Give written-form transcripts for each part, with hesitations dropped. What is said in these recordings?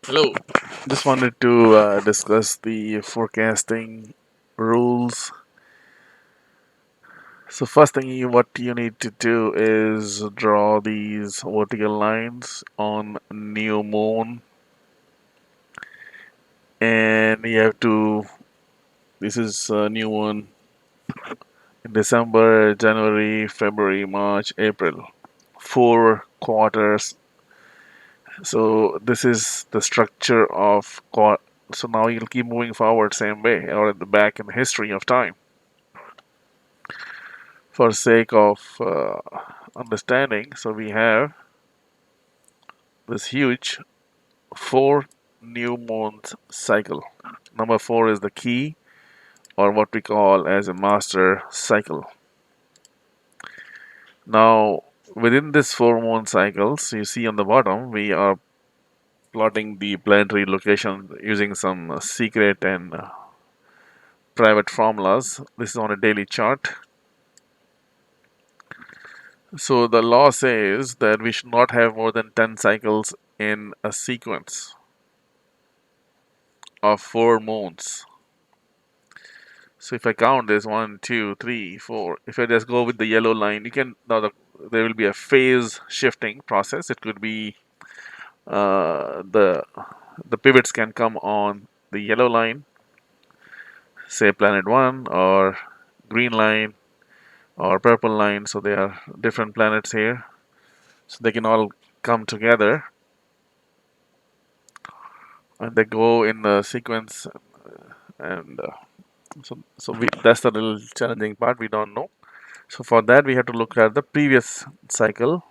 Hello. Just wanted to discuss the forecasting rules. So first thing what you need to do is draw these vertical lines on new moon, and you have to. This is a new one in December, January, February, March, April. 4 quarters. So this is the structure of. So now you'll keep moving forward same way or at the back in the history of time. For sake of understanding, so we have this huge four new moons cycle. Number four is the key, or what we call as a master cycle. Now, within this four moon cycles, you see on the bottom, we are plotting the planetary location using some secret and private formulas. This is on a daily chart. So the law says that we should not have more than 10 cycles in a sequence of four moons. So if I count this one, two, three, four. If I just go with the yellow line, you can now there will be a phase shifting process. It could be the pivots can come on the yellow line, say planet one, or green line, or purple line. So there are different planets here. So they can all come together and they go in the sequence and that's the little challenging part. We don't know. So for that, we have to look at the previous cycle,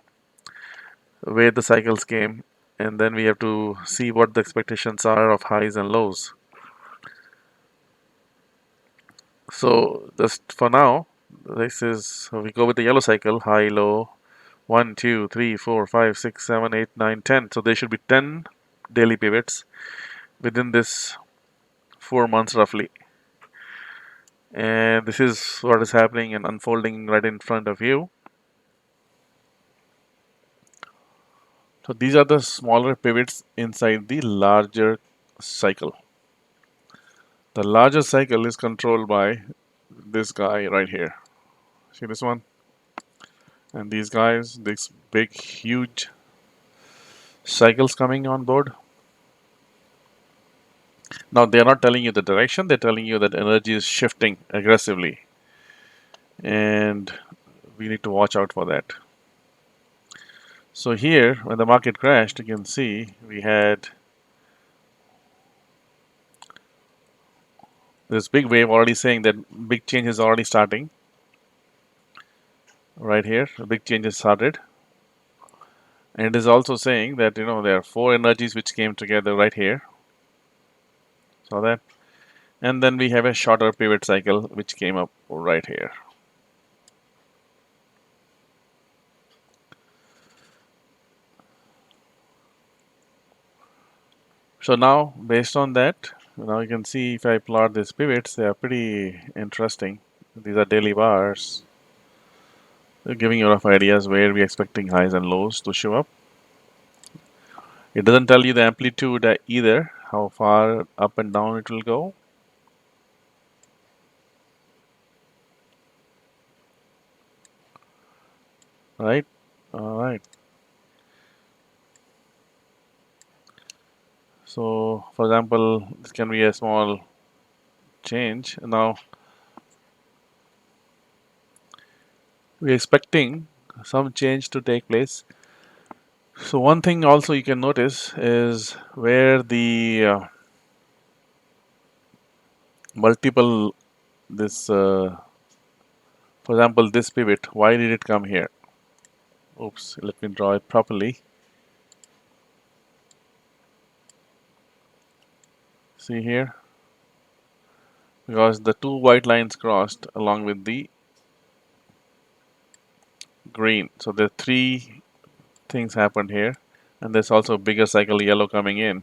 where the cycles came, and then we have to see what the expectations are of highs and lows. So just for now, this is so we go with the yellow cycle, high, low, 1, 2, 3, 4, 5, 6, 7, 8, 9, 10. So there should be 10 daily pivots within this 4 months roughly. And this is what is happening and unfolding right in front of you. So these are the smaller pivots inside the larger cycle. The larger cycle is controlled by this guy right here. See this one? And these guys, these big, huge cycles coming on board. Now, they're not telling you the direction, they're telling you that energy is shifting aggressively. And we need to watch out for that. So, here, when the market crashed, you can see we had this big wave already saying that big change is already starting. Right here, a big change has started. And it is also saying that there are four energies which came together right here. Saw that? And then we have a shorter pivot cycle which came up right here. So now, based on that, now you can see if I plot these pivots, they are pretty interesting. These are daily bars. They're giving you rough ideas where we're expecting highs and lows to show up. It doesn't tell you the amplitude either, how far up and down it will go. Right? All right. So, for example, this can be a small change. Now, we're expecting some change to take place. So, one thing also you can notice is where the multiple this for example this pivot, why did it come here? Oops, let me draw it properly. See here, because the two white lines crossed along with the green, so there are three things happened here, and there's also a bigger cycle yellow coming in.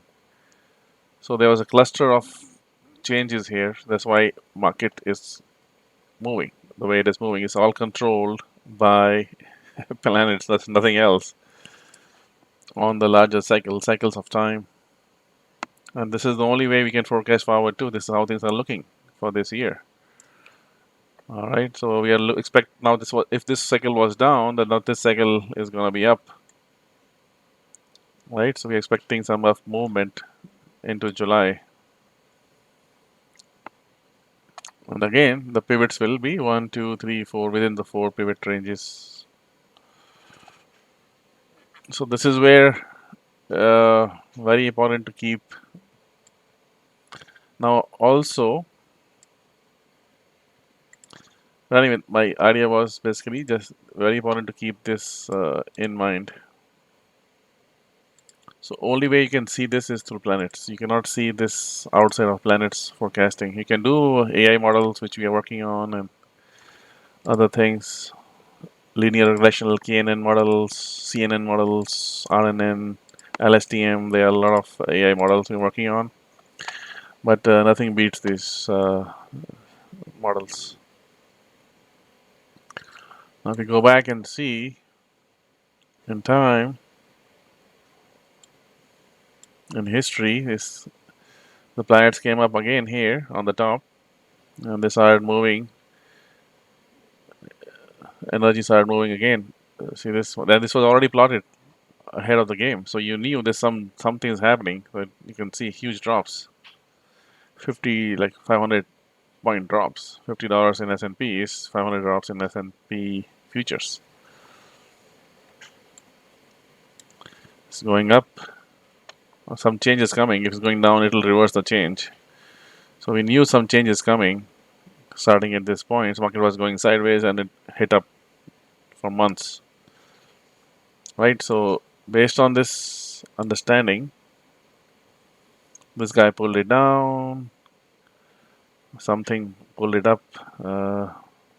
So there was a cluster of changes here. That's why market is moving the way it is moving. It's all controlled by planets. That's nothing else on the larger cycles of time. And this is the only way we can forecast forward too. This is how things are looking for this year. All right, so we are expect now this was if this cycle was down, then now this cycle is going to be up, right? So we're expecting some of movement into July. And again, the pivots will be 1, 2, 3, 4 within the 4 pivot ranges. So this is where very important to keep. Now also, anyway, my idea was basically just very important to keep this in mind. So only way you can see this is through planets. You cannot see this outside of planets forecasting. You can do AI models, which we are working on, and other things, linear relational KNN models, CNN models, RNN, LSTM. There are a lot of AI models we're working on, but nothing beats these models. Now, if we go back and see in time, in history, the planets came up again here on the top, and they started moving. Energy started moving again. See this? Then this was already plotted ahead of the game, so you knew there's something's happening. But you can see huge drops, 50 like 500 point drops. $50 in S&P is 500 drops in S&P futures. It's going up. Some change is coming. If it's going down, it'll reverse the change. So we knew some change is coming starting at this point. The market was going sideways and it hit up for months. Right? So based on this understanding, this guy pulled it down, something pulled it up.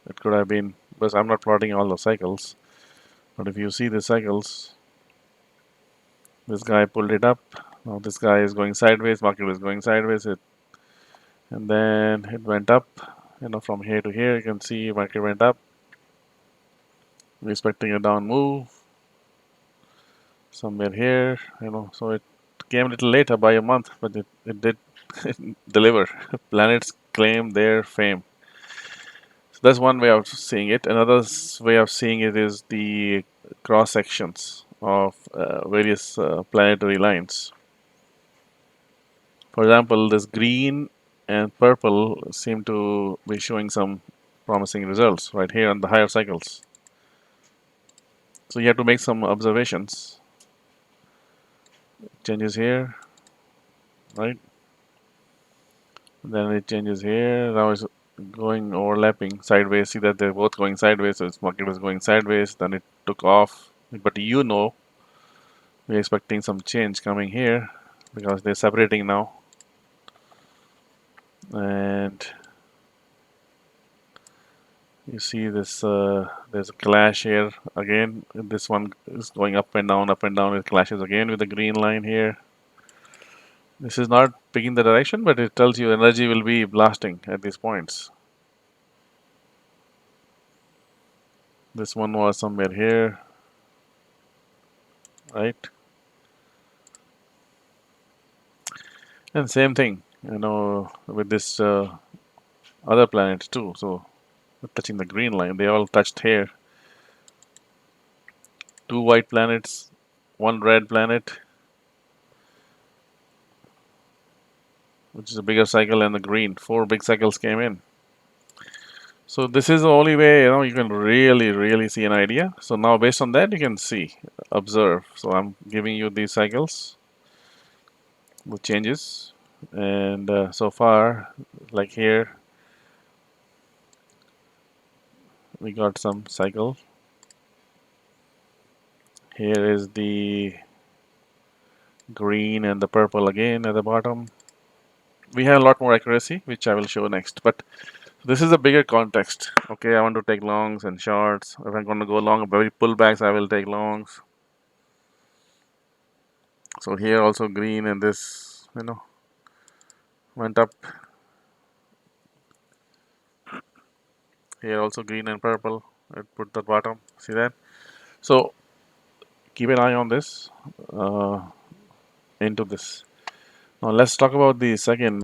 It could have been, because I'm not plotting all the cycles, but if you see the cycles, this guy pulled it up. Now this guy is going sideways, market is going sideways, and then it went up. From here to here, you can see market went up. We're expecting a down move somewhere here. So it came a little later by a month, but it did deliver. Planets claim their fame. So that's one way of seeing it. Another way of seeing it is the cross sections of various planetary lines. For example, this green and purple seem to be showing some promising results right here on the higher cycles. So you have to make some observations. Changes here, right? Then it changes here. Now it's going overlapping sideways. See that they're both going sideways. So its market was going sideways. Then it took off. But we're expecting some change coming here because they're separating now. And you see this, there's a clash here again. This one is going up and down, up and down. It clashes again with the green line here. This is not picking the direction, but it tells you energy will be blasting at these points. This one was somewhere here, right? And same thing, with this other planets too. So touching the green line, they all touched here. Two white planets, one red planet, which is a bigger cycle, and the green. Four big cycles came in. So this is the only way you can really see an idea. So now based on that you can see, observe. So I'm giving you these cycles, the changes, and so far, like here, we got some cycle. Here is the green and the purple again at the bottom. We have a lot more accuracy, which I will show next. But this is a bigger context. Okay, I want to take longs and shorts. If I'm going to go long, very pullbacks, I will take longs. So here also green and this, went up. Here also green and purple. I put the bottom. See that? So keep an eye on this, into this. Now let's talk about the second